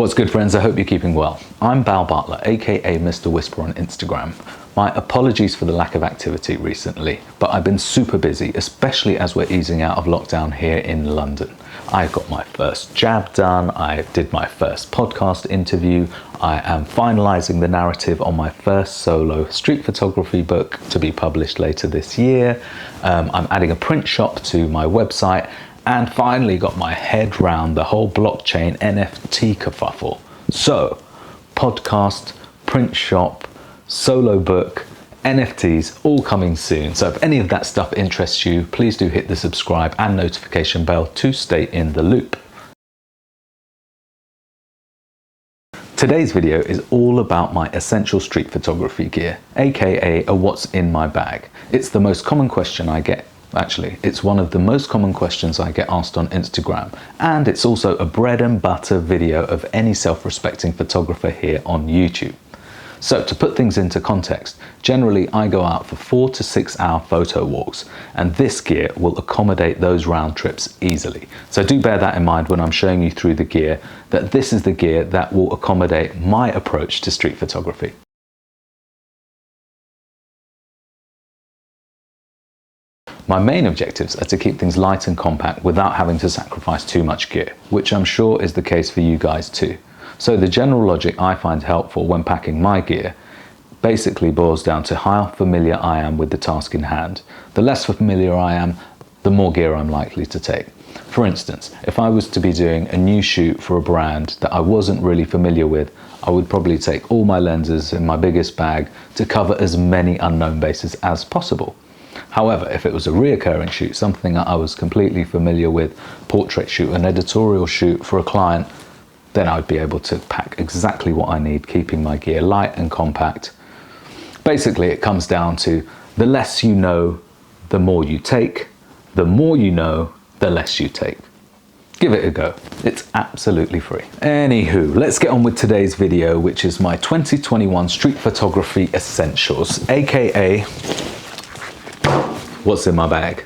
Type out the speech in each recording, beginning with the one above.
What's good, friends? I hope you're keeping well. I'm Bal Butler, aka Mr. Whisper on Instagram. My apologies for the lack of activity recently, but I've been super busy, especially as we're easing out of lockdown here in London. I got my first jab done, I did my first podcast interview, I am finalizing the narrative on my first solo street photography book to be published later this year. I'm adding a print shop to my website, and finally got my head round the whole blockchain NFT kerfuffle. So, podcast, print shop, solo book, NFTs, all coming soon. So if any of that stuff interests you, please do hit the subscribe and notification bell to stay in the loop. Today's video is all about my essential street photography gear, aka a what's in my bag. It's the most common question I get. Actually, it's one of the most common questions I get asked on Instagram, and it's also a bread and butter video of any self-respecting photographer here on YouTube. So to put things into context, generally I go out for 4 to 6 hour photo walks, and this gear will accommodate those round trips easily. So do bear that in mind when I'm showing you through the gear, that this is the gear that will accommodate my approach to street photography. My main objectives are to keep things light and compact without having to sacrifice too much gear, which I'm sure is the case for you guys too. So the general logic I find helpful when packing my gear basically boils down to how familiar I am with the task in hand. The less familiar I am, the more gear I'm likely to take. For instance, if I was to be doing a new shoot for a brand that I wasn't really familiar with, I would probably take all my lenses in my biggest bag to cover as many unknown bases as possible. However, if it was a reoccurring shoot, something that I was completely familiar with, portrait shoot, an editorial shoot for a client, then I'd be able to pack exactly what I need, keeping my gear light and compact. Basically, it comes down to the less you know, the more you take. The more you know, the less you take. Give it a go. It's absolutely free. Anywho, let's get on with today's video, which is my 2021 street photography essentials, aka what's in my bag.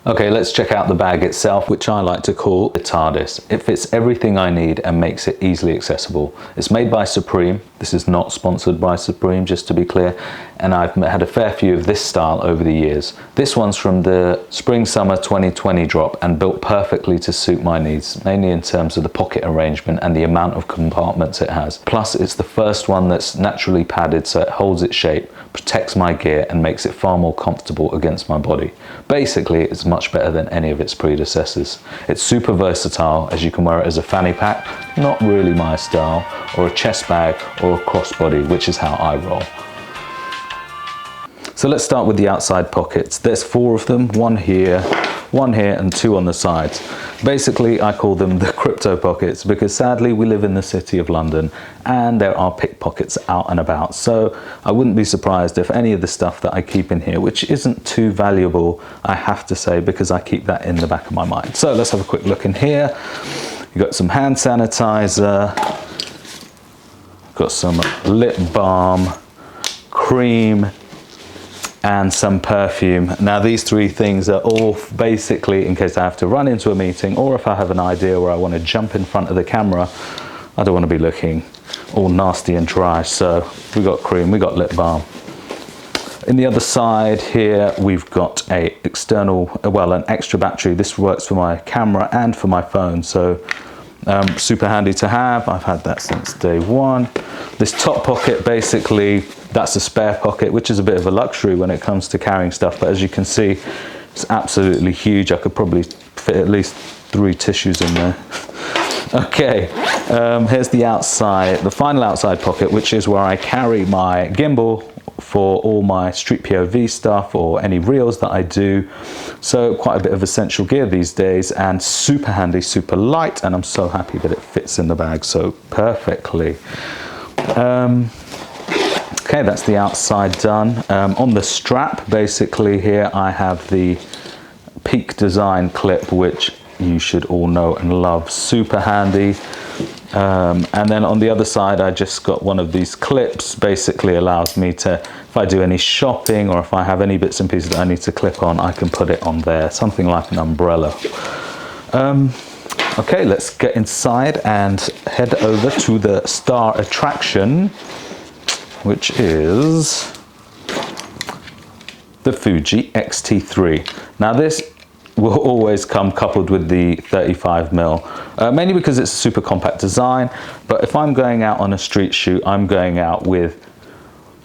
Okay, let's check out the bag itself, which I like to call the Tardis. It fits everything I need and makes it easily accessible. It's made by Supreme. This is not sponsored by Supreme, just to be clear, and I've had a fair few of this style over the years. This one's from the Spring/Summer 2020 drop and built perfectly to suit my needs, mainly in terms of the pocket arrangement and the amount of compartments it has. Plus, it's the first one that's naturally padded, so it holds its shape, protects my gear, and makes it far more comfortable against my body. Basically, it's much better than any of its predecessors. It's super versatile, as you can wear it as a fanny pack, not really my style, or a chest bag, or a crossbody, which is how I roll. So let's start with the outside pockets. There's 4 of them, one here, and 2 on the sides. Basically, I call them the crypto pockets because sadly we live in the city of London and there are pickpockets out and about. So I wouldn't be surprised if any of the stuff that I keep in here, which isn't too valuable, I have to say, because I keep that in the back of my mind. So let's have a quick look in here. You've got some hand sanitizer, got some lip balm, cream, and some perfume. Now these 3 things are all basically in case I have to run into a meeting, or if I have an idea where I want to jump in front of the camera. I don't want to be looking all nasty and dry, so we got cream, we got lip balm. In the other side here we've got an extra battery. This works for my camera and for my phone, so super handy to have. I've had that since day one. This top pocket, basically that's a spare pocket, which is a bit of a luxury when it comes to carrying stuff, but as you can see, it's absolutely huge. I could probably fit at least 3 tissues in there. Okay, here's the outside, the final outside pocket, which is where I carry my gimbal for all my street POV stuff or any reels that I do. So quite a bit of essential gear these days, and super handy, super light, and I'm so happy that it fits in the bag so perfectly. Okay, that's the outside done. On the strap, basically here I have the Peak Design clip, which you should all know and love, super handy. And then on the other side I just got one of these clips, basically allows me to, if I do any shopping or if I have any bits and pieces that I need to clip on, I can put it on there, something like an umbrella. Okay, let's get inside and head over to the star attraction, which is the Fuji X-T2. Now this will always come coupled with the 35mm, mainly because it's a super compact design, but if I'm going out on a street shoot, I'm going out with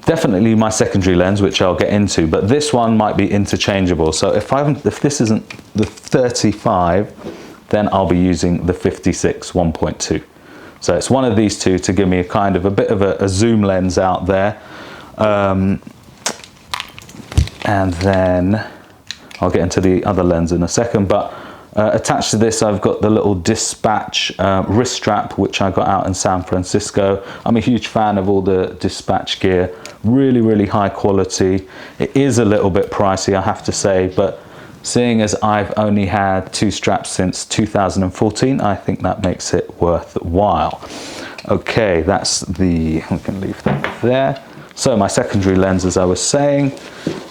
definitely my secondary lens, which I'll get into, but this one might be interchangeable. So if this isn't the 35, then I'll be using the 56 1.2. So it's one of these two to give me a kind of a bit of a zoom lens out there. And then I'll get into the other lens in a second, but attached to this I've got the little Dispatch wrist strap, which I got out in San Francisco. I'm a huge fan of all the Dispatch gear, really high quality. It is a little bit pricey, I have to say, but seeing as I've only had 2 straps since 2014, I think that makes it worthwhile. Okay, we can leave that there. So my secondary lens, as I was saying,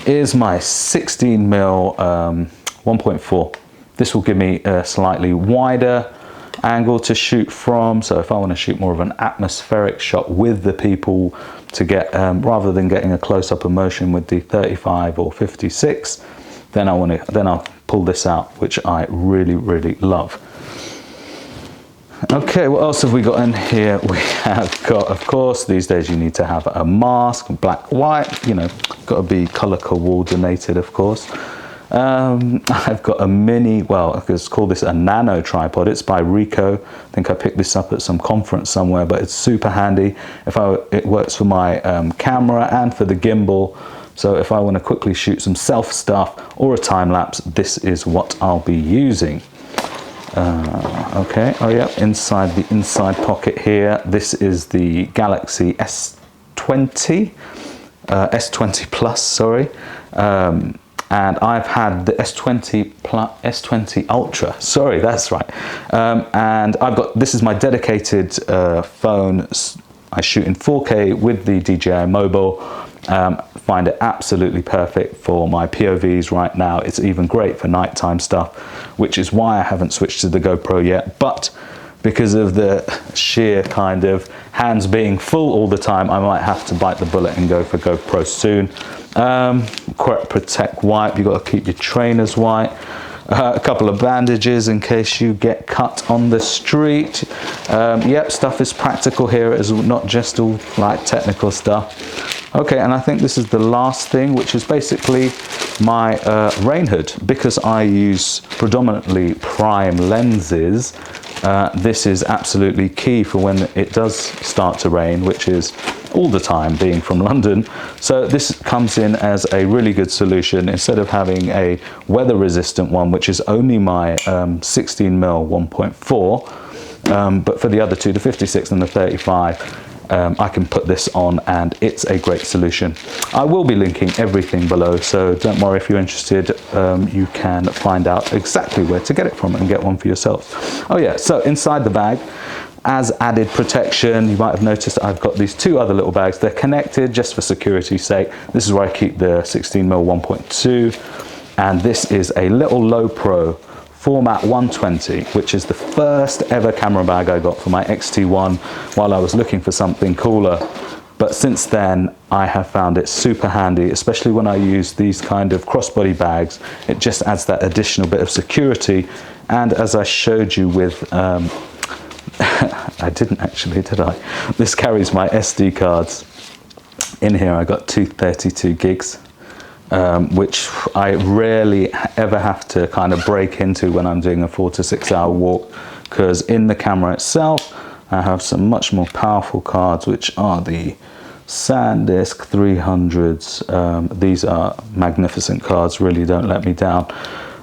is my 16mm 1.4. This will give me a slightly wider angle to shoot from. So if I want to shoot more of an atmospheric shot with the people to get, rather than getting a close-up emotion with the 35 or 56, then I'll pull this out, which I really love. Okay, what else have we got in here? We have got, of course, these days you need to have a mask, black, white, you know, got to be color coordinated, of course. I've got a mini, well, let's call this a nano tripod. It's by Ricoh. I think I picked this up at some conference somewhere, but it's super handy. It works for my camera and for the gimbal. So if I want to quickly shoot some self stuff or a time lapse, this is what I'll be using. Okay, oh yeah, inside the inside pocket here, this is the Galaxy S20, S20 Plus, sorry. And I've had the S20 Plus, S20 Ultra, sorry, that's right. And this is my dedicated phone. I shoot in 4K with the DJI Mobile. Find it absolutely perfect for my POVs right now. It's even great for nighttime stuff, which is why I haven't switched to the GoPro yet. But because of the sheer kind of hands being full all the time, I might have to bite the bullet and go for GoPro soon. Protect wipe, you've got to keep your trainers white. A couple of bandages in case you get cut on the street. Yep, stuff is practical here, it's not just all like technical stuff. Okay, and I think this is the last thing, which is basically my rain hood. Because I use predominantly prime lenses, this is absolutely key for when it does start to rain, which is all the time, being from London. So this comes in as a really good solution. Instead of having a weather resistant one, which is only my 16mm 1.4, but for the other two, the 56 and the 35, I can put this on and it's a great solution. I will be linking everything below, so don't worry, if you're interested, you can find out exactly where to get it from and get one for yourself. Oh yeah, so inside the bag, as added protection, you might have noticed that I've got these 2 other little bags. They're connected just for security's sake. This is where I keep the 16mm 1.2, and this is a little low pro format 120, which is the first ever camera bag I got for my X-T1 while I was looking for something cooler. But since then, I have found it super handy, especially when I use these kind of crossbody bags. It just adds that additional bit of security. And as I showed you with, I didn't actually, did I? This carries my SD cards. In here, I got 232 gigs. Which I rarely ever have to kind of break into when I'm doing a 4 to 6 hour walk, because in the camera itself I have some much more powerful cards, which are the SanDisk 300s. These are magnificent cards, really don't let me down.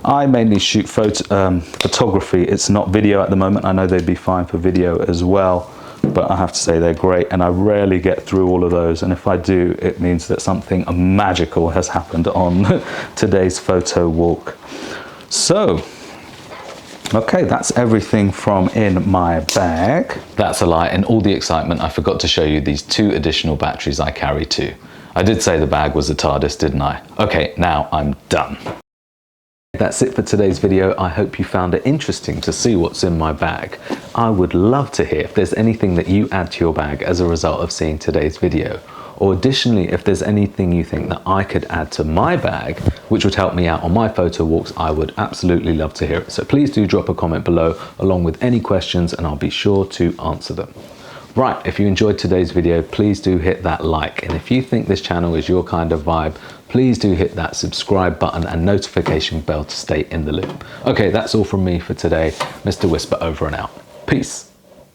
I mainly shoot photography. It's not video at the moment. I know they'd be fine for video as well, but I have to say they're great, and I rarely get through all of those, and if I do, it means that something magical has happened on today's photo walk. So, okay, that's everything from in my bag. That's a lie. In all the excitement, I forgot to show you these 2 additional batteries I carry too. I did say the bag was a Tardis, didn't I? Okay, now I'm done. that's it for today's video. I hope you found it interesting to see what's in my bag. I would love to hear if there's anything that you add to your bag as a result of seeing today's video. Or additionally, if there's anything you think that I could add to my bag, which would help me out on my photo walks, I would absolutely love to hear it. So please do drop a comment below along with any questions and I'll be sure to answer them. Right, if you enjoyed today's video, please do hit that like. And if you think this channel is your kind of vibe, please do hit that subscribe button and notification bell to stay in the loop. Okay, that's all from me for today. Mr. Whisper over and out. Peace.